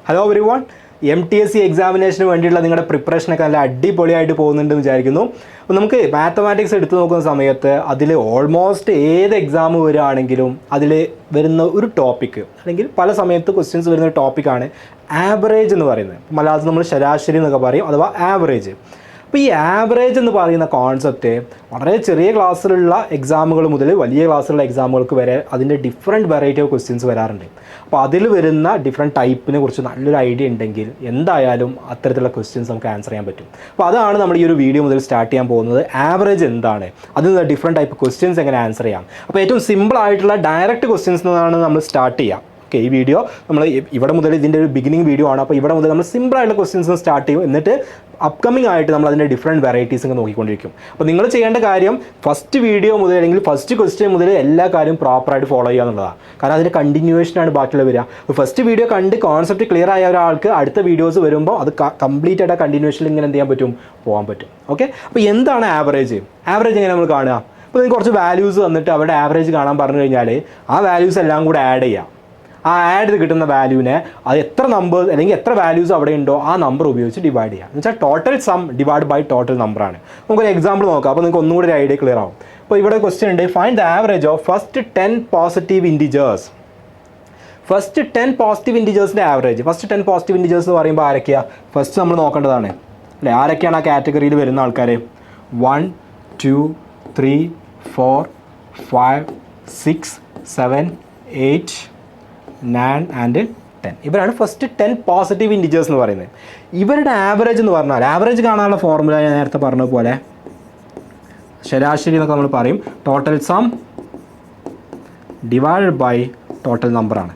Hello everyone, MTSC എക്സാമിനേഷന് വേണ്ടിയുള്ള നിങ്ങളുടെ പ്രിപ്പറേഷനൊക്കെ നല്ല അടിപൊളിയായിട്ട് പോകുന്നുണ്ടെന്ന് വിചാരിക്കുന്നു. അപ്പോൾ നമുക്ക് മാത്തമാറ്റിക്സ് എടുത്തു നോക്കുന്ന സമയത്ത് അതിൽ ഓൾമോസ്റ്റ് ഏത് എക്സാം വരികയാണെങ്കിലും അതിൽ വരുന്ന ഒരു ടോപ്പിക്ക് അല്ലെങ്കിൽ പല സമയത്ത് ക്വസ്റ്റ്യൻസ് വരുന്ന ഒരു ടോപ്പിക്കാണ് ആവറേജ് എന്ന് പറയുന്നത്. മലയാളത്തിൽ നമ്മൾ ശരാശരി എന്നൊക്കെ പറയും, അഥവാ ആവറേജ്. അപ്പോൾ ഈ ആവറേജ് എന്ന് പറയുന്ന കോൺസെപ്റ്റ് വളരെ ചെറിയ ക്ലാസ്സിലുള്ള എക്സാമുകൾ മുതൽ വലിയ ക്ലാസ്സിലുള്ള എക്സാമുകൾക്ക് വരെ അതിൻ്റെ ഡിഫറെൻറ്റ് വെറൈറ്റി ഓഫ് ക്വസ്റ്റ്യൻസ് വരാറുണ്ട്. അപ്പോൾ അതിൽ വരുന്ന ഡിഫറെൻറ്റ് ടൈപ്പിനെ കുറിച്ച് നല്ലൊരു ഐഡിയ ഉണ്ടെങ്കിൽ എന്തായാലും അത്തരത്തിലുള്ള ക്വസ്റ്റ്യൻസ് നമുക്ക് ആൻസർ ചെയ്യാൻ പറ്റും. അപ്പോൾ അതാണ് നമ്മൾ ഈ ഒരു വീഡിയോ മുതൽ സ്റ്റാർട്ട് ചെയ്യാൻ പോകുന്നത്. ആവറേജ് എന്താണ്, അതിൽ ഡിഫറെൻറ്റ് ടൈപ്പ് ക്വസ്റ്റ്യൻസ് എങ്ങനെ ആൻസർ ചെയ്യാം. അപ്പോൾ ഏറ്റവും സിമ്പിൾ ആയിട്ടുള്ള ഡയറക്റ്റ് ക്വസ്റ്റ്യൻസ് എന്നാണ് നമ്മൾ സ്റ്റാർട്ട് ചെയ്യാം. ഈ വീഡിയോ നമ്മൾ ഇവിടെ മുതൽ ഇതിൻ്റെ ഒരു ബിഗിനിങ് വീഡിയോ ആണ്. അപ്പോൾ ഇവിടെ മുതൽ നമ്മൾ സിമ്പിളായിട്ടുള്ള ക്വസ്റ്റ്യൻസ് സ്റ്റാർട്ട് ചെയ്യും, എന്നിട്ട് അപ്കമിങ് ആയിട്ട് നമ്മൾ അതിൻ്റെ ഡിഫറെൻറ്റ് വെറൈറ്റീസ് ഒക്കെ നോക്കിക്കൊണ്ടിരിക്കും. അപ്പോൾ നിങ്ങൾ ചെയ്യേണ്ട കാര്യം ഫസ്റ്റ് വീഡിയോ മുതൽ അല്ലെങ്കിൽ ഫസ്റ്റ് ക്വസ്റ്റ്യൻ മുതൽ എല്ലാ കാര്യം പ്രോപ്പറായിട്ട് ഫോളോ ചെയ്യുക എന്നുള്ളതാണ്. കാരണം അതിൻ്റെ കണ്ടിന്യൂവേഷനാണ് ബാക്കിയുള്ള വരിക. ഫസ്റ്റ് വീഡിയോ കണ്ട് കോൺസെപ്റ്റ് ക്ലിയർ ആയ ഒരാൾക്ക് അടുത്ത വീഡിയോസ് വരുമ്പോൾ അത് കംപ്ലീറ്റ് ആയിട്ട് കണ്ടിന്യൂവേഷനിൽ ഇങ്ങനെ എന്ത് ചെയ്യാൻ പറ്റും, പോകാൻ പറ്റും. ഓക്കെ, അപ്പോൾ എന്താണ് ആവറേജ്? ആവറേജ് എങ്ങനെ നമ്മൾ കാണുക? അപ്പോൾ നിങ്ങൾക്ക് കുറച്ച് വാല്യൂസ് തന്നിട്ട് അവരുടെ ആവറേജ് കാണാൻ പറഞ്ഞു കഴിഞ്ഞാൽ ആ വാല്യൂസ് എല്ലാം കൂടെ ആഡ് ചെയ്യാം. ആ ആഡ് ചെയ്ത് കിട്ടുന്ന വാല്യൂവിനെ അത് എത്ര നമ്പർ അല്ലെങ്കിൽ എത്ര വാല്യൂസ് അവിടെ ഉണ്ടോ ആ നമ്പർ ഉപയോഗിച്ച് ഡിവൈഡ് ചെയ്യാം. എന്ന് വെച്ചാൽ total sum divide by total നമ്പറാണ്. നമുക്കൊരു എക്സാമ്പിൾ നോക്കാം, അപ്പോൾ നിങ്ങൾക്ക് ഒന്നും കൂടി ഒരു ഐഡിയ ക്ലിയർ ആവും. അപ്പോൾ ഇവിടെ ക്വസ്റ്റ്യൻ ഉണ്ട്, find the average of first 10 positive integers. First 10 positive ഇൻറ്റിജേഴ്സിൻ്റെ ആവറേജ്. ഫസ്റ്റ് 10 പോസിറ്റീവ് ഇൻറ്റിജേഴ്സ് എന്ന് പറയുമ്പോൾ ആരൊക്കെയാണ് ഫസ്റ്റ് നമ്മൾ നോക്കേണ്ടതാണ് അല്ലേ? ആരൊക്കെയാണ് ആ കാറ്റഗറിയിൽ വരുന്ന ആൾക്കാർ? 1 2 3 4 5 6 7 8 9 and 10. ഇവരാണ് ഫസ്റ്റ് 10 പോസിറ്റീവ് ഇൻറ്റിജേഴ്സ് എന്ന് പറയുന്നത്. ഇവരുടെ ആവറേജ് എന്ന് പറഞ്ഞാൽ, ആവറേജ് കാണാനുള്ള ഫോർമുല ഞാൻ നേരത്തെ പറഞ്ഞ പോലെ ശരാശരി എന്നൊക്കെ നമ്മൾ പറയും, total sum divided by total നമ്പറാണ്.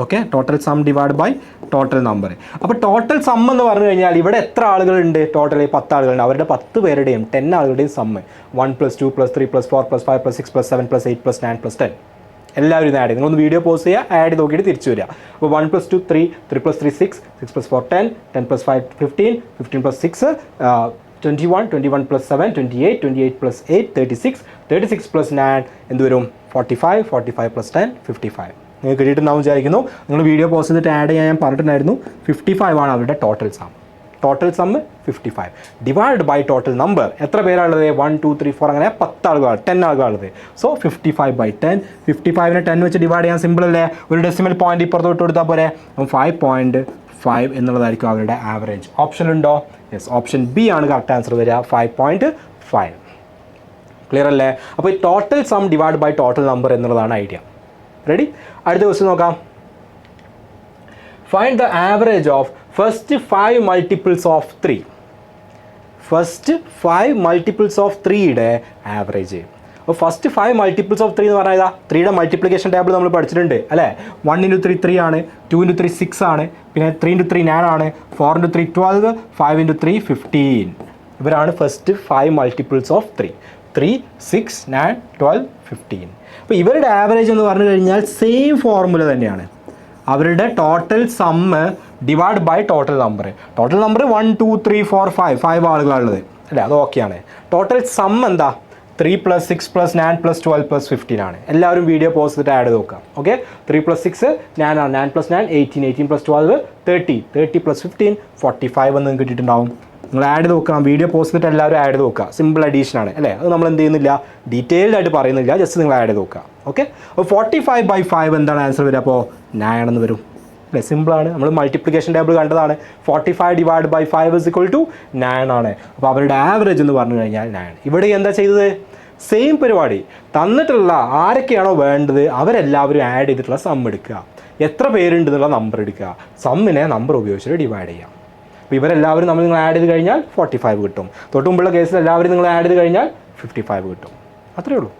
Okay, total sum divide by total number. അപ്പോൾ ടോട്ടൽ സം എന്ന് പറഞ്ഞു കഴിഞ്ഞാൽ ഇവിടെ എത്ര ആളുകളുണ്ട്? ടോട്ടൽ 10 ആളുകളുണ്ട്. അവരുടെ 10 പേരുടെയും 10 ആളുകളുടെയും സമ്മ് 1 + 2 + 3 + 4 + 5 + 6 + 7 + 8 + 9 + 10. എല്ലാവരും ഇത് ആഡ് ചെയ്യും. നിങ്ങളൊന്ന് വീഡിയോ പോസ് ചെയ്യുക, ആഡ് നോക്കിയിട്ട് തിരിച്ചു വരിക. അപ്പോൾ 1 + 2 3, 3 + 3 6, 6 + 4 10, 10 + 5 15, 15 + 6 21, 21 + 7 28, 28 + 8 36, 36 + 9 എന്ത് വരും? 45, 45 + 10 55. നിങ്ങൾക്ക് കിട്ടിയിട്ടുണ്ടാവും വിചാരിക്കുന്നു. നിങ്ങൾ വീഡിയോ പോസ് ചെയ്തിട്ട് ആഡ് ചെയ്യാൻ ഞാൻ പറഞ്ഞിട്ടുണ്ടായിരുന്നു. 55 ആണ് അവരുടെ total sum. Total sum 55 divide by total number. എത്ര പേരാണുള്ളത്? 1 2 3 4 അങ്ങനെ 10 ആളുകളാണ്, 10 ആളുകളുള്ളത്. സോ 55 / 10. 55നെ 10 വെച്ച് ഡിവൈഡ് ചെയ്യാൻ സിമ്പിൾ അല്ലേ? ഒരു ഡെസിമൽ പോയിന്റ് ഇപ്പുറത്ത് വിട്ട് കൊടുത്താൽ പോരെ. 5.5 എന്നുള്ളതായിരിക്കും അവരുടെ ആവറേജ്. ഓപ്ഷൻ ഉണ്ടോ? യെസ്, ഓപ്ഷൻ ബി ആണ് കറക്റ്റ് ആൻസർ വരിക, 5.5. ക്ലിയർ അല്ലേ? അപ്പോൾ total sum divide by total number എന്നുള്ളതാണ് ഐഡിയ. റെഡി? അടുത്ത ക്വസ്റ്റ്യൻ നോക്കാം. Find the average of first 5 multiples of 3. First 5 multiples of 3യുടെ ആവറേജ്. അപ്പോൾ ഫസ്റ്റ് 5 മൾട്ടിപ്പിൾസ് ഓഫ് 3 എന്ന് പറഞ്ഞാൽ 3യുടെ മൾട്ടിപ്ലിക്കേഷൻ ടേബിൾ നമ്മൾ പഠിച്ചിട്ടുണ്ട് അല്ലേ? 1 × 3 3 ആണ്, 2 × 3 6 ആണ്, പിന്നെ 3 × 3 9 ആണ്, 4 × 3 12, 5 × 3 15. ഇവരാണ് ഫസ്റ്റ് 5 മൾട്ടിപ്പിൾസ് ഓഫ് 3. 3 6 9 12 15. അപ്പോൾ ഇവരുടെ ആവറേജ് എന്ന് പറഞ്ഞു കഴിഞ്ഞാൽ സെയിം ഫോർമുല തന്നെയാണ്. അവരുടെ total sum divide by total number. Total number 1 2 3 4 5 ആളുകളുള്ളത് അല്ലേ? അത് ഓക്കെയാണ്. ടോട്ടൽ സം എന്താ? 3 + 6 + 9 + 12 + 15 ആണ്. എല്ലാവരും വീഡിയോ പോസ് ചെയ്തിട്ട് ആഡ് നോക്കാം. ഓക്കെ, 3 + 6 9 ആണ്, 9 + 9 18, 18 + 12 30, 30 + 15 45 എന്ന് കിട്ടിയിട്ടുണ്ടാവും. നിങ്ങൾ ആഡ് നോക്കാം, വീഡിയോ പോസ്റ്റ് ചെയ്തിട്ട് എല്ലാവരും ആഡ് നോക്കുക. സിമ്പിൾ അഡീഷൻ ആണ് അല്ലേ? അത് നമ്മൾ എന്ത് ചെയ്യുന്നില്ല, ഡീറ്റെയിൽഡ് ആയിട്ട് പറയുന്നില്ല, ജസ്റ്റ് നിങ്ങൾ ആഡ് നോക്കുക. ഓക്കെ, അപ്പോൾ 45 / 5 എന്താണ് ആൻസർ വരിക? അപ്പോൾ 9 എന്ന് വരും അല്ലേ? സിമ്പിളാണ്. നമ്മൾ മൾട്ടിപ്ലിക്കേഷൻ ടേബിൾ കണ്ടതാണ്. 45 ഡിവൈഡ് ബൈ 5 = 9 ആണ്. അപ്പോൾ അവരുടെ ആവറേജ് എന്ന് പറഞ്ഞു കഴിഞ്ഞാൽ 9. ഇവിടെ എന്താ ചെയ്തത്? സെയിം പരിപാടി. തന്നിട്ടുള്ള ആരൊക്കെയാണോ വേണ്ടത് അവരെല്ലാവരും ആഡ് ചെയ്തിട്ടുള്ള സം എടുക്കുക. എത്ര പേരുണ്ട് എന്നുള്ള നമ്പർ എടുക്കുക, സമ്മിനെ നമ്പർ ഉപയോഗിച്ചിട്ട് ഡിവൈഡ് ചെയ്യാം. അപ്പോൾ ഇവരെല്ലാവരും നിങ്ങൾ ആഡ് ചെയ്ത് കഴിഞ്ഞാൽ 45 കിട്ടും. തൊട്ട് മുമ്പുള്ള കേസിൽ എല്ലാവരും നിങ്ങൾ ആഡ് ചെയ്ത് കഴിഞ്ഞാൽ 55 കിട്ടും. അത്രയേ ഉള്ളൂ.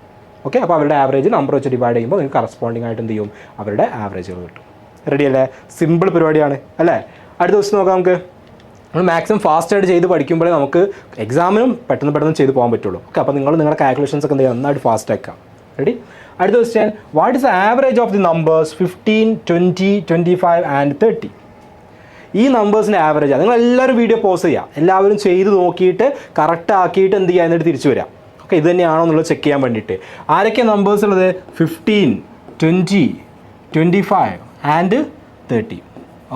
ഓക്കെ, അപ്പോൾ അവരുടെ ആവറേജ് നമ്പർ വെച്ച് ഡിവൈഡ് ചെയ്യുമ്പോൾ നിങ്ങൾക്ക് കറസ്പോണ്ടിങ് ആയിട്ട് എന്ത് ചെയ്യും? അവരുടെ ആവറേജുകൾ കിട്ടും. റെഡി അല്ലേ? സിമ്പിൾ പരിപാടിയാണ് അല്ലേ? അടുത്ത ദിവസം നോക്കാം. നമുക്ക് നമ്മൾ മാക്സിമം ഫാസ്റ്റായിട്ട് ചെയ്ത് പഠിക്കുമ്പോഴേ നമുക്ക് എക്സാമിനും പെട്ടെന്ന് ചെയ്ത് പോകാൻ പറ്റുള്ളൂ. ഓക്കെ, അപ്പോൾ നിങ്ങളുടെ കാൽക്കുലേഷൻസ് ഒക്കെ എന്ത് ചെയ്യുക? നന്നായിട്ട് ഫാസ്റ്റ് ആക്കാം. റെഡി? അടുത്ത question, what is the average of the numbers 15 20 25 and 30? ഈ നമ്പേഴ്സിൻ്റെ ആവറേജ് നിങ്ങൾ എല്ലാവരും വീഡിയോ പോസ് ചെയ്യുക. എല്ലാവരും ചെയ്ത് നോക്കിയിട്ട് കറക്റ്റ് ആക്കിയിട്ട് എന്ത് ചെയ്യുക? എന്നിട്ട് തിരിച്ചു വരിക. ഓക്കെ, ഇത് തന്നെയാണോ എന്നുള്ളത് ചെക്ക് ചെയ്യാൻ വേണ്ടിയിട്ട്. ആരൊക്കെ നമ്പേഴ്സ് ഉള്ളത്? 15 20 25 and 30.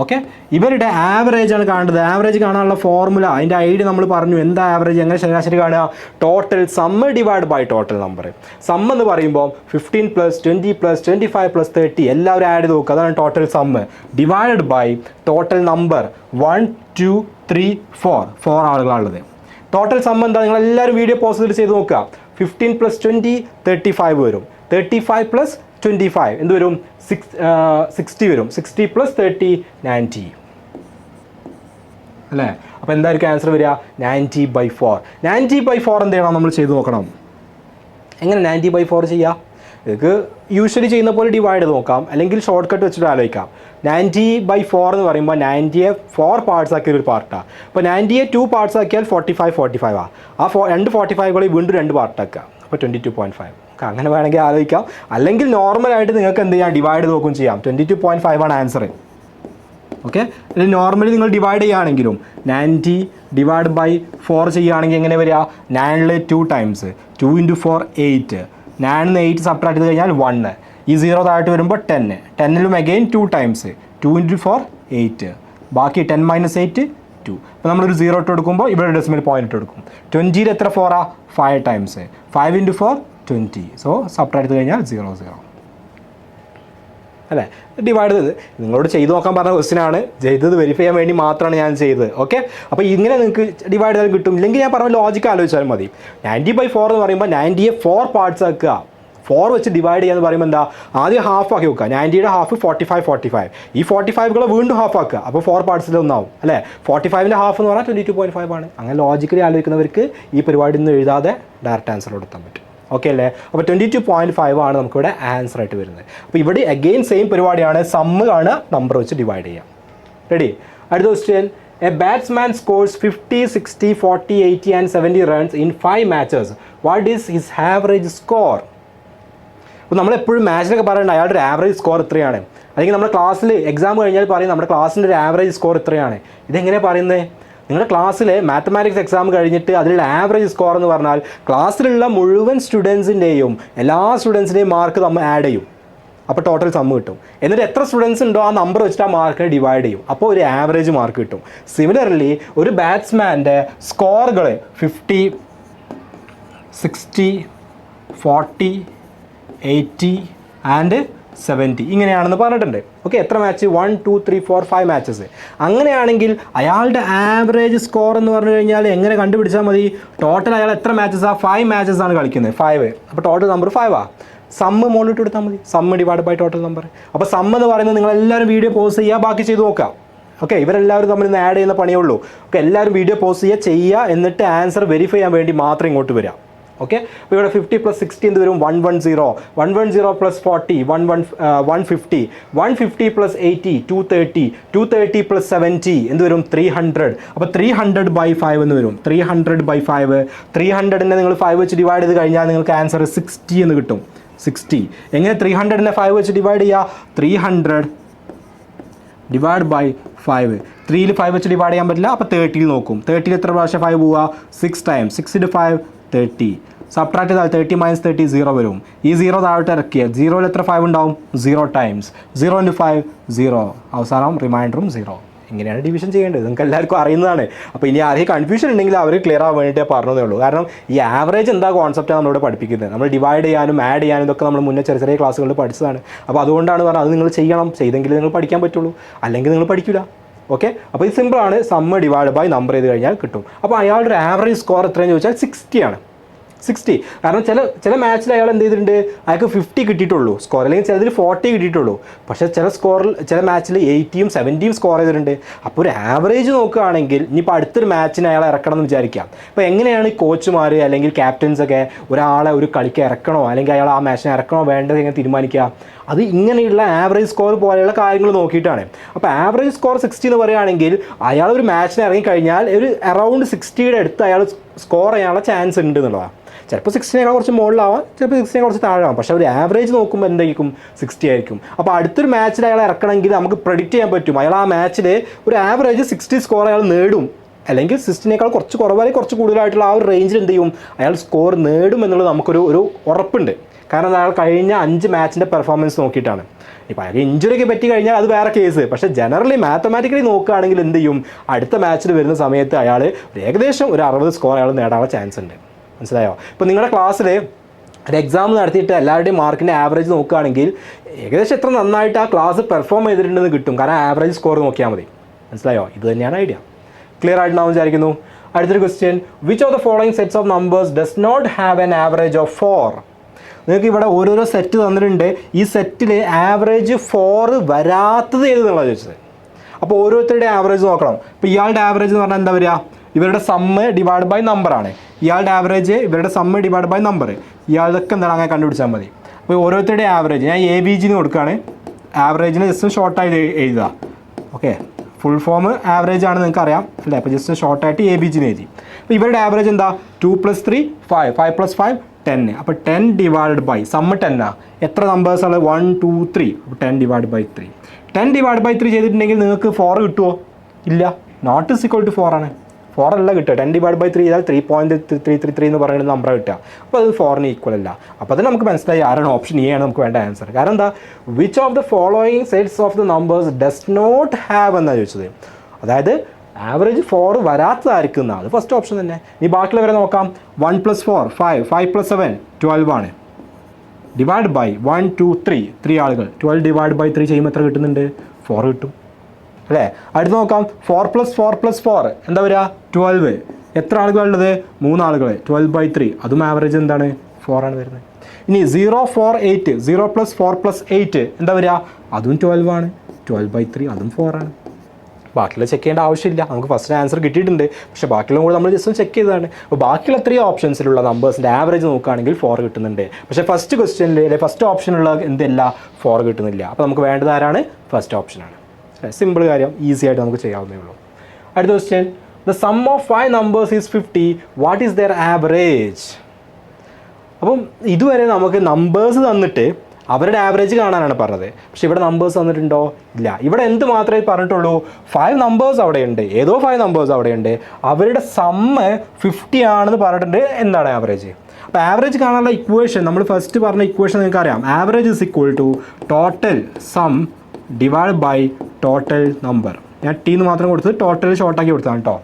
ഓക്കെ, ഇവരുടെ ആവറേജ് ആണ് കാണേണ്ടത്. ആവറേജ് കാണാനുള്ള ഫോർമുല, അതിൻ്റെ ഐഡിയ നമ്മൾ പറഞ്ഞു. എന്താ ആവറേജ്, എങ്ങനെ ശരാശരി കാണുക? Total sum divide by total number. Sum എന്ന് പറയുമ്പോൾ 15 + 20 + 25 + 30 എല്ലാവരും ആഡ് ചെയ്ത് നോക്കുക. അതാണ് total sum. Divide by total number 1 2 3 4 ആളുകളാണുള്ളത്. ടോട്ടൽ സമ്മ് എന്താ? നിങ്ങളെല്ലാവരും വീഡിയോ പോസ്റ്റ് ചെയ്ത് നോക്കുക. 15 + 20 35 വരും. 35 + 25 എന്ത് വരും? 60 വരും. 60 + 30 90 അല്ലേ? അപ്പോൾ എന്തായിരിക്കും ആൻസർ വരിക? 90/4. 90/4 എന്ത് ചെയ്യണം? നമ്മൾ ചെയ്ത് നോക്കണം. എങ്ങനെ 90/4 ചെയ്യുക? നിങ്ങൾക്ക് യൂഷ്വലി ചെയ്യുന്ന പോലെ ഡിവൈഡ് ചെയ്ത് നോക്കാം, അല്ലെങ്കിൽ ഷോർട്ട് കട്ട് വെച്ചിട്ട് ആലോചിക്കാം. 90/4 എന്ന് പറയുമ്പോൾ 90യെ 4 പാർട്സ് ആക്കിയ ഒരു പാർട്ടാണ്. അപ്പോൾ 90യെ 2 പാർട്സ് ആക്കിയാൽ 45 ആ. ആ 2 45 വീണ്ടും 2 പാർട്ടാക്കുക. അപ്പോൾ 22.5. അങ്ങനെ വേണമെങ്കിൽ ആലോചിക്കാം. അല്ലെങ്കിൽ നോർമലായിട്ട് നിങ്ങൾക്ക് എന്ത് ചെയ്യാം? ഡിവൈഡ് നോക്കും ചെയ്യാം. 22.5 ആണ് ആൻസർ. ഓക്കെ, അല്ലെങ്കിൽ നോർമലി നിങ്ങൾ ഡിവൈഡ് ചെയ്യുകയാണെങ്കിലും 90 / 4 ചെയ്യുകയാണെങ്കിൽ എങ്ങനെ വരിക? 9 2 ടൈംസ് 2 × 4 8. 9 8 സബ്ട്രാക്ട് ചെയ്ത് കഴിഞ്ഞാൽ 1. ഈ 0 താഴോട്ട് വരുമ്പോൾ 10. 10ലും അഗെയിൻ 2 ടൈംസ് 2 × 4 8. ബാക്കി 10 - 8 2. അപ്പോൾ നമ്മളൊരു 0 ഇട്ട് കൊടുക്കുമ്പോൾ ഇവിടെ ഡെസിമൽ പോയിന്റ് ഇട്ട് കൊടുക്കും. 20ൽ എത്ര 4 5 ടൈംസ് 5 × 4 20. സോ സബ്ട്രാക്ട് ചെയ്ത് കഴിഞ്ഞാൽ 0 0 അല്ലേ? ഡിവൈഡ് ചെയ്ത് നിങ്ങളോട് ചെയ്ത് നോക്കാൻ പറഞ്ഞ ക്വസ്റ്റ്യനാണ്. ചെയ്തത് വെരിഫൈ ചെയ്യാൻ വേണ്ടി മാത്രമാണ് ഞാൻ ചെയ്തത്. ഓക്കെ, അപ്പോൾ ഇങ്ങനെ നിങ്ങൾക്ക് ഡിവൈഡ് ചെയ്താൽ കിട്ടും. ഇല്ലെങ്കിൽ ഞാൻ പറഞ്ഞ ലോജിക്ക് ആലോചിച്ചാലും മതി. 90/4 എന്ന് പറയുമ്പോൾ 90യെ 4 പാർട്സ് ആക്കുക. 4 വെച്ച് ഡിവൈഡ് ചെയ്യാന്ന് പറയുമ്പോൾ എന്താ? ആദ്യം ഹാഫ് ആക്കി വെക്കുക. 90യുടെ ഹാഫ് 45 ഈ 45 വീണ്ടും ഹാഫ് ആക്കുക. അപ്പോൾ 4 പാർട്സിൽ ഒന്നാവും അല്ലേ? 45ൻ്റെ ഹാഫ് എന്ന് പറഞ്ഞാൽ 22.5 ആണ്. അങ്ങനെ ലോജിക്കലി ആലോചിക്കുന്നവർക്ക് ഈ പരിപാടി ഒന്നും എഴുതാതെ ഡയറക്റ്റ് ആൻസർ കൊടുക്കാൻ പറ്റും. ഓക്കെ അല്ലേ? അപ്പോൾ 22.5 ആണ് നമുക്കിവിടെ ആൻസർ ആയിട്ട് വരുന്നത്. അപ്പോൾ ഇവിടെ അഗെയിൻ സെയിം പരിപാടിയാണ്. സമ്മ് കാണുക, നമ്പർ വെച്ച് ഡിവൈഡ് ചെയ്യാം. റെഡി? അടുത്ത question. A batsman scores 50 60 40 80 and 70 runs in 5 matches. What is his average score? അപ്പോൾ നമ്മളെപ്പോഴും മാച്ചിലൊക്കെ പറയുന്നത് അയാളുടെ ഒരു ആവറേജ് സ്കോർ ഇത്രയാണ്. അല്ലെങ്കിൽ നമ്മുടെ ക്ലാസ്സിൽ എക്സാം കഴിഞ്ഞാൽ പറയും നമ്മുടെ ക്ലാസ്സിൻ്റെ ഒരു ആവറേജ് സ്കോർ ഇത്രയാണ്. ഇതെങ്ങനെയാണ് പറയുന്നത്? നിങ്ങളുടെ ക്ലാസ്സിൽ മാത്തമാറ്റിക്സ് എക്സാം കഴിഞ്ഞിട്ട് അതിലുള്ള ആവറേജ് സ്കോർ എന്ന് പറഞ്ഞാൽ ക്ലാസ്സിലുള്ള മുഴുവൻ സ്റ്റുഡൻസിൻ്റെയും എല്ലാ സ്റ്റുഡൻസിൻ്റെയും മാർക്ക് നമ്മൾ ആഡ് ചെയ്യും. അപ്പോൾ ടോട്ടൽ സമ്മ് കിട്ടും. എന്നിട്ട് എത്ര സ്റ്റുഡൻസ് ഉണ്ടോ ആ നമ്പർ വെച്ചിട്ട് ആ മാർക്കിനെ ഡിവൈഡ് ചെയ്യും. അപ്പോൾ ഒരു ആവറേജ് മാർക്ക് കിട്ടും. സിമിലർലി ഒരു ബാറ്റ്സ്മാൻ്റെ സ്കോറുകൾ 50 60 40 80 and 70 ഇങ്ങനെയാണെന്ന് പറഞ്ഞിട്ടുണ്ട്. ഓക്കെ, എത്ര മാച്ച്? 1 2 3 4 5 മാച്ചസ്. അങ്ങനെയാണെങ്കിൽ അയാളുടെ ആവറേജ് സ്കോർ എന്ന് പറഞ്ഞു കഴിഞ്ഞാൽ എങ്ങനെ കണ്ടുപിടിച്ചാൽ മതി? ടോട്ടൽ അയാൾ എത്ര മാച്ചസാണ്? 5 മാച്ചസ് ആണ് കളിക്കുന്നത്. 5. അപ്പോൾ ടോട്ടൽ നമ്പർ 5 സമ്മ് മുകളിലിട്ട് കൊടുത്താൽ മതി. Sum divide by total number. അപ്പോൾ സമ്മ് എന്ന് പറയുന്നത് നിങ്ങളെല്ലാവരും വീഡിയോ പോസ് ചെയ്യുക, ബാക്കി ചെയ്ത് നോക്കുക. ഓക്കെ, ഇവരെല്ലാവരും തമ്മിൽ നിന്ന് ആഡ് ചെയ്യുന്ന പണിയേ ഉള്ളൂ. ഓക്കെ, എല്ലാവരും വീഡിയോ പോസ് ചെയ്യുക, എന്നിട്ട് ആൻസർ വെരിഫൈ ചെയ്യാൻ വേണ്ടി മാത്രം ഇങ്ങോട്ട് വരിക. ഓക്കെ, അപ്പോൾ ഇവിടെ 50 + 60 എന്ത് വരും? 110. 110 + 40 150. 150 + 80 230. 230 + 70 എന്ത് വരും? 300. അപ്പോൾ 300/5 എന്ന് വരും. 300/5. 300നെ നിങ്ങൾ 5 വെച്ച് ഡിവൈഡ് ചെയ്ത് കഴിഞ്ഞാൽ നിങ്ങൾക്ക് ആൻസർ 60 എന്ന് കിട്ടും. 60. എങ്ങനെ 300നെ 5 വെച്ച് ഡിവൈഡ് ചെയ്യുക? 300 / 5. 3ൽ 5 വെച്ച് ഡിവൈഡ് ചെയ്യാൻ പറ്റില്ല. അപ്പോൾ 30ൽ നോക്കും. 30ൽ എത്ര പ്രാവശ്യം 5 പോവുക? 6 ടൈംസ്. 6 × 5 30. സബ്ട്രാക്ട് ചെയ്താൽ 30 - 30 0 വരും. ഈ 0 താഴോട്ട് ഇറക്കിയാൽ 0ൽ എത്ര 5 ഉണ്ടാവും? 0 ടൈംസ്. 0 × 5 0. അവസാനം റിമൈൻഡറും 0. ഇങ്ങനെയാണ് ഡിവിഷൻ ചെയ്യേണ്ടത്. നിങ്ങൾക്ക് എല്ലാവർക്കും അറിയുന്നതാണ്. അപ്പോൾ ഇനി ആരെയും കൺഫ്യൂഷൻ ഉണ്ടെങ്കിൽ അവർ ക്ലിയർ ആവാൻ വേണ്ടിയിട്ട് പറഞ്ഞതേ ഉള്ളൂ. കാരണം ഈ ആവറേജ് എന്താ കോൺസെപ്റ്റാണ് നമ്മളിവിടെ പഠിപ്പിക്കുന്നത്. നമ്മൾ ഡിവൈഡ് ചെയ്യാനും ആഡ് ചെയ്യാനും ഇതൊക്കെ നമ്മൾ മുന്നേ ചെറിയ ചെറിയ ക്ലാസ്സുകളിൽ പഠിച്ചതാണ്. അപ്പോൾ അതുകൊണ്ടാണ് പറഞ്ഞത് അത് നിങ്ങൾ ചെയ്യണം. ചെയ്തെങ്കിൽ നിങ്ങൾ പഠിക്കാൻ പറ്റുള്ളൂ, അല്ലെങ്കിൽ നിങ്ങൾ പഠിക്കില്ല. ഓക്കെ, അപ്പോൾ ഇത് സിമ്പിളാണ്. സമ്മ് ഡിവൈഡ് ബൈ നമ്പർ ചെയ്ത് കഴിഞ്ഞാൽ കിട്ടും. അപ്പോൾ അയാളുടെ ഒരു ആവറേജ് സ്കോർ എത്രയെന്ന് ചോദിച്ചാൽ 60 ആണ്. 60. കാരണം ചില മാച്ചിൽ അയാൾ എന്ത് ചെയ്തിട്ടുണ്ട്? അയാൾക്ക് 50 കിട്ടിയിട്ടുള്ളൂ സ്കോർ, അല്ലെങ്കിൽ ചിലതിൽ 40 കിട്ടിയിട്ടുള്ളൂ. പക്ഷേ ചില മാച്ചിൽ 80യും 70യും സ്കോർ ചെയ്തിട്ടുണ്ട്. അപ്പോൾ ഒരു ആവറേജ് നോക്കുകയാണെങ്കിൽ ഇനിയിപ്പോൾ അടുത്തൊരു മാച്ചിന് അയാൾ ഇറക്കണം എന്ന് വിചാരിക്കാം. അപ്പോൾ എങ്ങനെയാണ് കോച്ചുമാർ അല്ലെങ്കിൽ ക്യാപ്റ്റൻസൊക്കെ ഒരാളെ ഒരു കളിക്ക് ഇറക്കണോ അല്ലെങ്കിൽ അയാൾ ആ മാച്ചിനെ ഇറക്കണോ വേണ്ടത് എങ്ങനെ തീരുമാനിക്കുക? അത് ഇങ്ങനെയുള്ള ആവറേജ് സ്കോർ പോലെയുള്ള കാര്യങ്ങൾ നോക്കിയിട്ടാണ്. അപ്പോൾ ആവറേജ് സ്കോർ 60 എന്ന് പറയുകയാണെങ്കിൽ അയാൾ ഒരു മാച്ചിന് ഇറങ്ങിക്കഴിഞ്ഞാൽ ഒരു അറൗണ്ട് 60യുടെ അടുത്ത് അയാൾ സ്കോർ ചെയ്യാനുള്ള ചാൻസ് ഉണ്ട് എന്നുള്ളതാണ്. ചിലപ്പോൾ 60നേക്കാൾ കുറച്ച് മുകളിലാവാം, ചിലപ്പോൾ 60നേക്കാൾ കുറച്ച് താഴെയാവാം. പക്ഷേ ഒരു ആവറേജ് നോക്കുമ്പോൾ എന്തായിരിക്കും? 60 ആയിരിക്കും. അപ്പോൾ അടുത്തൊരു മാച്ചിൽ അയാൾ ഇറക്കണമെങ്കിൽ നമുക്ക് പ്രെഡിക്റ്റ് ചെയ്യാൻ പറ്റും അയാൾ ആ മാച്ചിൽ ഒരു ആവറേജ് 60 സ്കോർ അയാൾ നേടും, അല്ലെങ്കിൽ 60നേക്കാൾ കുറച്ച് കുറവായി കുറച്ച് കൂടുതലായിട്ടുള്ള ആ ഒരു റേഞ്ചിൽ എന്ത് ചെയ്യും അയാൾ സ്കോർ നേടും എന്നുള്ളത് നമുക്കൊരു ഉറപ്പുണ്ട്. കാരണം അയാൾ കഴിഞ്ഞ 5 മാച്ചിൻ്റെ പെർഫോമൻസ് നോക്കിയിട്ടാണ്. ഇപ്പോൾ അയാൾക്ക് ഇഞ്ചുറിയൊക്കെ പറ്റി കഴിഞ്ഞാൽ അത് വേറെ കേസ്. പക്ഷേ ജനറലി മാത്തമാറ്റിക്കലി നോക്കുകയാണെങ്കിൽ എന്ത് ചെയ്യും, അടുത്ത മാച്ചിൽ വരുന്ന സമയത്ത് അയാൾ ഏകദേശം ഒരു 60 സ്കോർ അയാൾ നേടാനുള്ള ചാൻസ് ഉണ്ട്. മനസ്സിലായോ? ഇപ്പോൾ നിങ്ങളുടെ ക്ലാസ്സിൽ ഒരു എക്സാം നടത്തിയിട്ട് എല്ലാവരുടെയും മാർക്കിൻ്റെ ആവറേജ് നോക്കുകയാണെങ്കിൽ ഏകദേശം എത്ര നന്നായിട്ട് ആ ക്ലാസ് പെർഫോം ചെയ്തിട്ടുണ്ടെന്ന് കിട്ടും. കാരണം ആവറേജ് സ്കോർ നോക്കിയാൽ മതി. മനസ്സിലായോ? ഇത് തന്നെയാണ് ഐഡിയ. ക്ലിയർ ആയിട്ടുണ്ടാവും വിചാരിക്കുന്നു. അടുത്തൊരു question, which of the following sets of numbers does not have an average of 4? നിങ്ങൾക്ക് ഇവിടെ ഓരോരോ സെറ്റ് തന്നിട്ടുണ്ട്. ഈ സെറ്റിൽ ആവറേജ് 4 വരാത്തത് ഏതെന്നുള്ളത് ചോദിച്ചത്. അപ്പോൾ ഓരോരുത്തരുടെ ആവറേജ് നോക്കണം. ഇപ്പോൾ ഇയാളുടെ ആവറേജ് എന്ന് പറഞ്ഞാൽ എന്താ വരിക, ഇവരുടെ സമ്മ് ഡിവൈഡ് ബൈ നമ്പറാണ്. ഇയാളുടെ ആവറേജ് ഇവരുടെ സമ്മ് ഡിവൈഡ് ബൈ നമ്പർ. ഇയാളൊക്കെ എന്താണ് അങ്ങനെ കണ്ടുപിടിച്ചാൽ മതി. അപ്പോൾ ഓരോരുത്തരുടെ ആവറേജ് ഞാൻ ABG കൊടുക്കുകയാണ്. ആവറേജിന് ജസ്റ്റ് ഷോർട്ടായിട്ട് എഴുതുക. ഓക്കെ, ഫുൾ ഫോം ആവറേജ് ആണ് നിങ്ങൾക്ക് അറിയാം അല്ലേ? അപ്പോൾ ജസ്റ്റ് ഷോർട്ടായിട്ട് ABG എഴുതി. അപ്പോൾ ഇവരുടെ ആവറേജ് എന്താ, 2 + 3 5, 5 + 5 10. അപ്പോൾ 10 ഡിവൈഡ് ബൈ സമ്മ് 10 ആ. എത്ര നമ്പേഴ്സാണ്, 1 2 3. അപ്പോൾ 10 ഡിവൈഡ് ബൈ 3. 10 ഡിവൈഡ് ബൈ 3 ചെയ്തിട്ടുണ്ടെങ്കിൽ നിങ്ങൾക്ക് 4 കിട്ടുമോ? ഇല്ല, നോട്ട് ഈസ് ഈക്വൽ ടു 4 ആണ്. 4 അല്ല കിട്ടുക. 10 ഡിവൈഡ് ബൈ 3 ചെയ്താൽ 3.333 എന്ന് പറയുന്ന നമ്പർ കിട്ടുക. അപ്പോൾ അത് 4ന് ഈക്വൽ അല്ല. അപ്പോൾ അത് നമുക്ക് മനസ്സിലായി ആരാണ് ഓപ്ഷൻ എ ആണ് നമുക്ക് വേണ്ട ആൻസർ. കാരണം എന്താ, which of the following sets of the numbers does not have എന്നാണ് ചോദിച്ചത്. അതായത് ആവറേജ് 4 വരാത്തതായിരിക്കും. അത് ഫസ്റ്റ് ഓപ്ഷൻ തന്നെ. ഇനി ബാക്കിയുള്ളവരെ നോക്കാം. 1 + 4 5, 5 + 7 12 ആണ്. ഡിവൈഡ് ബൈ 1 2 3 ആളുകൾ. 12 ഡിവൈഡ് ബൈ 3 ചെയ്യുമ്പോൾ എത്ര കിട്ടുന്നുണ്ട്, 4 കിട്ടും അല്ലേ? അടുത്ത് നോക്കാം. 4 + 4 + 4 എന്താ വരിക, 12. എത്ര ആളുകളുള്ളത്, 3 ആളുകൾ. 12 ബൈ 3 അതും ആവറേജ് എന്താണ്, 4 ആണ് വരുന്നത്. ഇനി 0 4 8 0 + 4 + 8 എന്താ വരിക, അതും 12 ആണ്. 12 ബൈ 3 അതും 4 ആണ്. ബാക്കിയുള്ള ചെക്ക് ചെയ്യേണ്ട ആവശ്യമില്ല, നമുക്ക് ഫസ്റ്റ് ആൻസർ കിട്ടിയിട്ടുണ്ട്. പക്ഷേ ബാക്കിയുള്ള കൂടെ നമ്മൾ ജസ്റ്റ് ചെക്ക് ചെയ്തതാണ്. അപ്പോൾ ബാക്കിയുള്ള 3 ഓപ്ഷൻസിലുള്ള നമ്പേഴ്സിൻ്റെ ആവറേജ് നോക്കുകയാണെങ്കിൽ 4 കിട്ടുന്നുണ്ട്. പക്ഷേ ഫസ്റ്റ് ക്വസ്റ്റ്യനിൽ അല്ലെങ്കിൽ ഫസ്റ്റ് ഓപ്ഷനുള്ള എന്തല്ല, 4 കിട്ടുന്നില്ല. അപ്പോൾ നമുക്ക് വേണ്ടത് ആരാണ്, ഫസ്റ്റ് ഓപ്ഷനാണ്. സിമ്പിൾ കാര്യം, ഈസി ആയിട്ട് നമുക്ക് ചെയ്യാവുന്നേ ഉള്ളൂ. അടുത്ത question, the sum of 5 numbers is 50. What is their average? അപ്പം ഇതുവരെ നമുക്ക് നമ്പേഴ്സ് തന്നിട്ട് അവരുടെ ആവറേജ് കാണാനാണ് പറഞ്ഞത്. പക്ഷേ ഇവിടെ നമ്പേഴ്സ് തന്നിട്ടുണ്ടോ, ഇല്ല. ഇവിടെ എന്ത് മാത്രമേ പറഞ്ഞിട്ടുള്ളൂ, 5 നമ്പേഴ്സ് അവിടെയുണ്ട്, ഏതോ 5 നമ്പേഴ്സ് അവിടെയുണ്ട്, അവരുടെ സമ്മ് 50 ആണെന്ന് പറഞ്ഞിട്ടുണ്ട്. എന്താണ് ആവറേജ്? അപ്പോൾ ആവറേജ് കാണാനുള്ള ഇക്വേഷൻ നമ്മൾ ഫസ്റ്റ് പറഞ്ഞ ഇക്വേഷൻ നിങ്ങൾക്ക് അറിയാം. Average is equal to total sum divide by total number. ഞാൻ T എന്ന് മാത്രം കൊടുത്തത് ടോട്ടൽ ഷോർട്ടാക്കി കൊടുത്തതാണ് കേട്ടോ.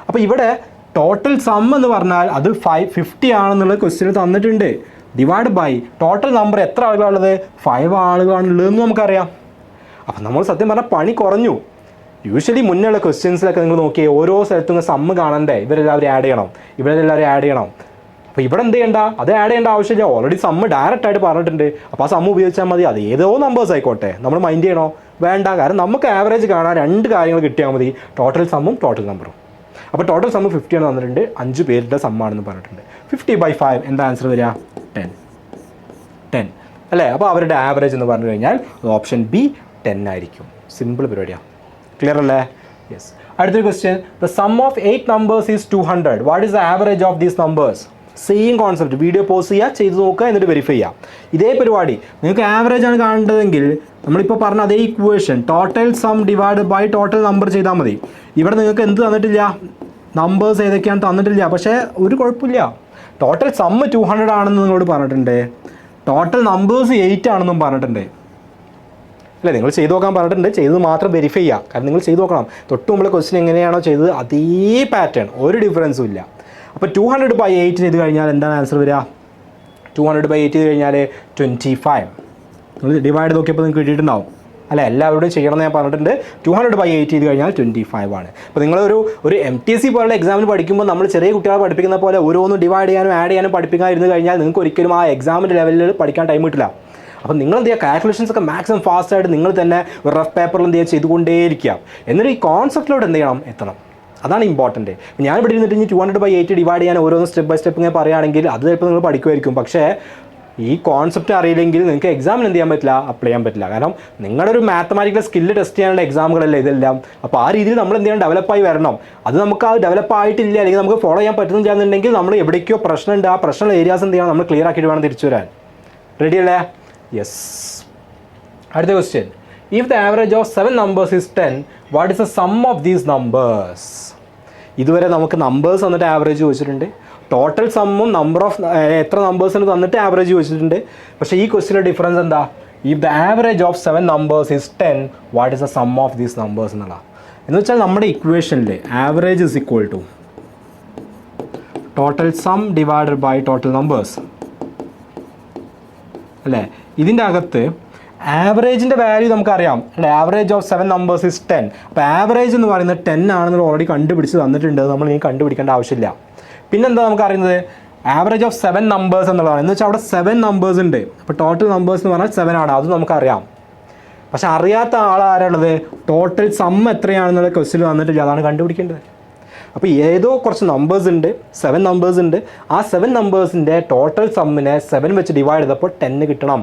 അപ്പോൾ ഇവിടെ ടോട്ടൽ സം എന്ന് പറഞ്ഞാൽ അത് 50 ആണെന്നുള്ള ക്വസ്റ്റ്യൻ തന്നിട്ടുണ്ട്. ഡിവൈഡ് ബൈ ടോട്ടൽ നമ്പർ എത്ര ആളുകളുള്ളത്, 5 ആളുകളാണുള്ളതെന്ന് നമുക്കറിയാം. അപ്പം നമ്മൾ സത്യം പറഞ്ഞാൽ പണി കുറഞ്ഞു. യൂഷ്വലി മുന്നേയുള്ള ക്വസ്റ്റ്യൻസിലൊക്കെ നിങ്ങൾ നോക്കിയേ, ഓരോ സ്ഥലത്തും സമ്മ് കാണണ്ടേ, ഇവരെല്ലാവരും ആഡ് ചെയ്യണം, ഇവരെല്ലാവരും ആഡ് ചെയ്യണം. അപ്പോൾ ഇവിടെ എന്ത് ചെയ്യണ്ട, അത് ആഡ് ചെയ്യേണ്ട ആവശ്യമില്ല. ഓൾറെഡി സമ്മ് ഡയറക്റ്റ് ആയിട്ട് പറഞ്ഞിട്ടുണ്ട്. അപ്പോൾ ആ സമ്മ് ഉപയോഗിച്ചാൽ മതി. അത് ഏതോ നമ്പേഴ്സ് ആയിക്കോട്ടെ, നമ്മൾ മൈൻഡ് ചെയ്യണോ, വേണ്ട. കാരണം നമുക്ക് ആവറേജ് കാണാൻ 2 കാര്യങ്ങൾ കിട്ടിയാൽ മതി, ടോട്ടൽ സമ്മും ടോട്ടൽ നമ്പറും. അപ്പോൾ ടോട്ടൽ സമ്മ് 50 ആണ് തന്നിട്ടുണ്ട്, 5 പേരുടെ സമ്മാണെന്ന് പറഞ്ഞിട്ടുണ്ട്. 50 ബൈ 5 എന്താ ആൻസർ വരിക, 10 അല്ലേ? അപ്പോൾ അവരുടെ ആവറേജ് എന്ന് പറഞ്ഞു കഴിഞ്ഞാൽ ഓപ്ഷൻ ബി 10 ആയിരിക്കും. സിമ്പിൾ പരിപാടിയാണ്. ക്ലിയർ അല്ലേ? യെസ്. അടുത്തൊരു question, the sum of 8 numbers is 200. What is the average of these numbers? Same concept. Video pause ചെയ്യുക, ചെയ്ത് നോക്കുക, എന്നിട്ട് വെരിഫൈ ചെയ്യാം. ഇതേ പരിപാടി. നിങ്ങൾക്ക് ആവറേജ് ആണ് കാണേണ്ടതെങ്കിൽ നമ്മളിപ്പോൾ പറഞ്ഞ അതേ equation total sum divide by total number ചെയ്താൽ മതി. ഇവിടെ നിങ്ങൾക്ക് എന്ത് തന്നിട്ടില്ല, നമ്പേഴ്സ് ഏതൊക്കെയാണ് തന്നിട്ടില്ല. പക്ഷേ ഒരു കുഴപ്പമില്ല, ടോട്ടൽ സമ്മ് 200 ആണെന്ന് നിങ്ങളോട് പറഞ്ഞിട്ടുണ്ട്, ടോട്ടൽ നമ്പേഴ്സ് 8 ആണെന്നും പറഞ്ഞിട്ടുണ്ട് അല്ലേ? നിങ്ങൾ ചെയ്ത് നോക്കാൻ പറഞ്ഞിട്ടുണ്ട്. ചെയ്ത് മാത്രം വെരിഫൈ ചെയ്യുക. കാരണം നിങ്ങൾ ചെയ്ത് നോക്കണം, തൊട്ട് മുമ്പുള്ള ക്വസ്റ്റ്യൻ എങ്ങനെയാണോ ചെയ്തത് അതേ പാറ്റേൺ, ഒരു ഡിഫറൻസും ഇല്ല. അപ്പോൾ 200 ബൈ 8 ചെയ്ത് കഴിഞ്ഞാൽ എന്താണ് ആൻസർ വരിക? 200 ബൈ 8 ചെയ്ത് കഴിഞ്ഞാൽ 25. നിങ്ങൾ ഡിവൈഡ് നോക്കിയപ്പോൾ നിങ്ങൾക്ക് കിട്ടിയിട്ടുണ്ടാവും അല്ലേ? എല്ലാവരുടെയും ചെയ്യണമെന്ന് ഞാൻ പറഞ്ഞിട്ടുണ്ട്. 200 ബൈ 8 ചെയ്ത് കഴിഞ്ഞാൽ 25 ആണ്. അപ്പോൾ നിങ്ങളൊരു MTSC പോലുള്ള എക്സാമിന് പഠിക്കുമ്പോൾ നമ്മൾ ചെറിയ കുട്ടികളെ പഠിപ്പിക്കുന്ന പോലെ ഓരോന്നും ഡിവൈഡ് ചെയ്യാനും ആഡ് ചെയ്യാനും പഠിപ്പിക്കാതിരുന്ന് കഴിഞ്ഞാൽ നിങ്ങൾക്ക് ഒരിക്കലും ആ എക്സാമിൻ്റെ ലെവലിൽ പഠിക്കാൻ ടൈം കിട്ടില്ല. അപ്പോൾ നിങ്ങൾ എന്ത് ചെയ്യുക, കാൽക്കുലേഷൻസ് ഒക്കെ മാക്സിമം ഫാസ്റ്റായിട്ട് നിങ്ങൾ തന്നെ റഫ് പേപ്പറിൽ എന്ത് ചെയ്യുക, ചെയ്തുകൊണ്ടേയിരിക്കുക. എന്നിട്ട് ഈ കോൺസെപ്റ്റിലോട് എന്ത് ചെയ്യണം, എത്തണം. അതാണ് ഇമ്പോർട്ടൻറ്റ്. ഞാൻ ഇവിടെ ഇരുന്നിട്ട് ഇനി 200 ബൈ 8 ഡിവൈഡ് ചെയ്യാൻ ഓരോന്ന് സ്റ്റെപ്പ് ബൈ സ്റ്റെപ്പ് ഇങ്ങനെ പറയുകയാണെങ്കിൽ അത് ചിലപ്പോൾ നിങ്ങൾ പഠിക്കുമായിരിക്കും. പക്ഷേ ഈ കോൺസെപ്റ്റ് അറിയില്ലെങ്കിൽ നിങ്ങൾക്ക് എക്സാമിന് എന്ത് ചെയ്യാൻ പറ്റില്ല, അപ്ലൈ ചെയ്യാൻ പറ്റില്ല. കാരണം നിങ്ങളുടെ ഒരു മാത്തമാറ്റിക്കൽ സ്കില്ല് ടെസ്റ്റ് ചെയ്യാനുള്ള എക്സാമുകളല്ലേ ഇതെല്ലാം. അപ്പോൾ ആ രീതിയിൽ നമ്മൾ എന്ത് ചെയ്യണം, ഡെവലപ്പായി വരണം. അത് നമുക്ക് ആ ഡെവലപ്പ് ആയിട്ടില്ല, അല്ലെങ്കിൽ നമുക്ക് ഫോളോ ചെയ്യാൻ പറ്റുന്നില്ലാന്നുണ്ടെങ്കിൽ നമ്മൾ എവിടേക്കോ പ്രശ്നമുണ്ട്, ആ പ്രശ്നമുള്ള ഏരിയാസ് എന്ത് ചെയ്യണം, നമ്മൾ ക്ലിയർ ആക്കിയിട്ട് വേണം തിരിച്ചു വരാൻ. റെഡി അല്ലേ? യെസ്. അടുത്ത question, if the average of 7 numbers is 10, what is the sum of these numbers? ഇതുവരെ നമുക്ക് നമ്പേഴ്സ് വന്നിട്ട് ആവറേജ് ചോദിച്ചിട്ടുണ്ട്, ടോട്ടൽ സമ്മും നമ്പർ ഓഫ് എത്ര നമ്പേഴ്സിന് തന്നിട്ട് ആവറേജ് ചോദിച്ചിട്ടുണ്ട്. പക്ഷേ ഈ ക്വസ്റ്റിൻ്റെ ഡിഫറൻസ് എന്താ? If the average of 7 numbers is 10, what is the sum of these numbers എന്നുള്ള. എന്ന് വെച്ചാൽ നമ്മുടെ ഇക്വേഷനിൽ average is equal to total sum divided by total numbers അല്ലേ. ഇതിൻ്റെ അകത്ത് ആവറേജിൻ്റെ വാല്യൂ നമുക്കറിയാം അല്ലേ. Average of 7 numbers is 10. അപ്പോൾ ആവറേജ് എന്ന് പറയുന്നത് 10 ആണെന്ന് ഓൾറെഡി കണ്ടുപിടിച്ച് തന്നിട്ടുണ്ട്. നമ്മൾ ഇനി കണ്ടുപിടിക്കേണ്ട ആവശ്യമില്ല. പിന്നെന്താ നമുക്കറിയുന്നത്? ആവറേജ് ഓഫ് 7 നമ്പേഴ്സ് എന്നുള്ളതാണ്. എന്ന് വെച്ചാൽ അവിടെ 7 നമ്പേഴ്സ് ഉണ്ട്. അപ്പോൾ ടോട്ടൽ നമ്പേഴ്സ് എന്ന് പറഞ്ഞാൽ 7 ആണ്. അത് നമുക്കറിയാം. പക്ഷെ അറിയാത്ത ആളാരുള്ളത്? ടോട്ടൽ സം എത്രയാണെന്നുള്ള ക്വസ്റ്റ്യൻ വന്നിട്ടില്ല. അതാണ് കണ്ടുപിടിക്കേണ്ടത്. അപ്പോൾ ഏതോ കുറച്ച് നമ്പേഴ്സ് ഉണ്ട്, 7 നമ്പേഴ്സ് ഉണ്ട്. ആ 7 നമ്പേഴ്സിൻ്റെ ടോട്ടൽ സമ്മിനെ 7 വെച്ച് ഡിവൈഡ് ചെയ്തപ്പോൾ 10 കിട്ടണം.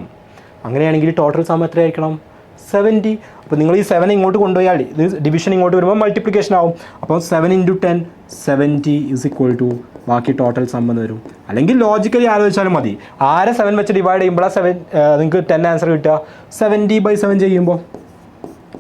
അങ്ങനെയാണെങ്കിൽ ടോട്ടൽ സം എത്രയായിരിക്കണം? 70. അപ്പോൾ നിങ്ങൾ ഈ 7 ഇങ്ങോട്ട് കൊണ്ടുപോയാൽ ഇത് ഡിവിഷൻ ഇങ്ങോട്ട് വരുമ്പോൾ മൾട്ടിപ്ലിക്കേഷൻ ആവും. അപ്പോൾ 7 × 10 70 ഇസ് ഈക്വൽ ടു ബാക്കി ടോട്ടൽ സം എന്ന് വരും. അല്ലെങ്കിൽ ലോജിക്കലി ആലോചിച്ചാലും മതി. ആരെ 7 വെച്ച് ഡിവൈഡ് ചെയ്യുമ്പോഴാണ് നിങ്ങൾക്ക് 10 ആൻസർ കിട്ടുക? 70/7 ചെയ്യുമ്പോൾ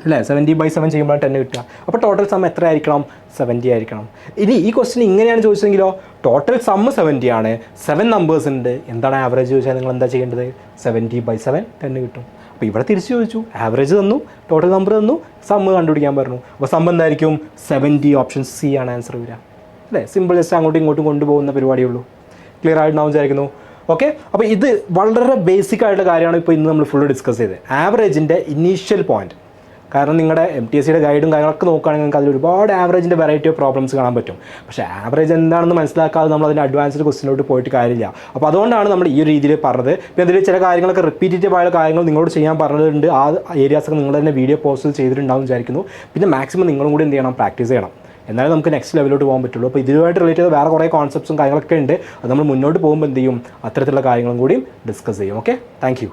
അല്ലേ. 70/7 ചെയ്യുമ്പോഴാണ് 10 കിട്ടുക. അപ്പോൾ ടോട്ടൽ സം എത്ര ആയിരിക്കണം? 70 ആയിരിക്കണം. ഇനി ഈ ക്വസ്റ്റ്യൻ ഇങ്ങനെയാണ് ചോദിച്ചെങ്കിലോ, ടോട്ടൽ സം 70 ആണ്, 7 നമ്പേഴ്സ് ഉണ്ട്, എന്താണ് ആവറേജ് ചോദിച്ചാൽ നിങ്ങൾ എന്താ ചെയ്യേണ്ടത്? 70/7 10 കിട്ടും. അപ്പോൾ ഇവിടെ തിരിച്ച് ചോദിച്ചു, ആവറേജ് തന്നു, ടോട്ടൽ നമ്പർ തന്നു, സമ്മ് കണ്ടുപിടിക്കാൻ പറഞ്ഞു. അപ്പോൾ സമ്മ് എന്തായിരിക്കും? 70. ഓപ്ഷൻ സി ആണ് ആൻസർ വരിക അല്ലേ. സിമ്പിൾ, ജസ്റ്റ് അങ്ങോട്ടും ഇങ്ങോട്ടും കൊണ്ടുപോകുന്ന പരിപാടിയുള്ളൂ. ക്ലിയർ ആയിട്ടുണ്ടാവും വിചാരിക്കുന്നു. ഓക്കെ. അപ്പോൾ ഇത് വളരെ ബേസിക് ആയിട്ടുള്ള കാര്യമാണ് ഇപ്പോൾ ഇന്ന് നമ്മൾ ഫുള്ള് ഡിസ്കസ് ചെയ്തത്. ആവറേജിൻ്റെ ഇനീഷ്യൽ പോയിന്റ്. കാരണം നിങ്ങളുടെ MTSCയുടെ ഗൈഡും കാര്യങ്ങളൊക്കെ നോക്കുകയാണെങ്കിൽ നിങ്ങൾക്ക് അതിൽ ഒരുപാട് ആവറേജിൻ്റെ വെറൈറ്റി ഓഫ് പ്രോബ്ലംസ് കാണാൻ പറ്റും. പക്ഷേ ആവറേജ് എന്താണെന്ന് മനസ്സിലാക്കാതെ നമ്മൾ അതിൻ്റെ അഡ്വാൻസ്ഡ് ക്വസ്റ്റിനോട്ട് പോയിട്ട് കാര്യമില്ല. അപ്പോൾ അതുകൊണ്ടാണ് നമ്മൾ ഈ ഒരു രീതിയിൽ പറഞ്ഞത്. പിന്നെ അതിൽ ചില കാര്യങ്ങളൊക്കെ റിപ്പീറ്റേറ്റീവ് ആയ കാര്യങ്ങൾ നിങ്ങളോട് ചെയ്യാൻ പറഞ്ഞിട്ടുണ്ട്. ആ ഏരിയാസൊക്കെ നിങ്ങൾ തന്നെ വീഡിയോ പോസ്റ്റ് ചെയ്തിട്ടുണ്ടാവും വിചാരിക്കുന്നു. പിന്നെ മാക്സിമം നിങ്ങളും കൂടി എന്ത് ചെയ്യണം? പ്രാക്ടീസ് ചെയ്യണം. എന്നാലും നമുക്ക് നെക്സ്റ്റ് ലെവലിലോട്ട് പോകാൻ പറ്റുള്ളൂ. അപ്പോൾ ഇതുമായിട്ട് റിലേറ്റ് ചെയ്ത വേറെ കുറേ കോൺസെപ്റ്റ്സും കാര്യങ്ങളൊക്കെ ഉണ്ട്. അത് നമ്മൾ മുന്നോട്ട് പോകുമ്പോൾ എന്ത് ചെയ്യും? അത്തരത്തിലുള്ള കാര്യങ്ങളും കൂടി ഡിസ്കസ് ചെയ്യും. Okay, thank you.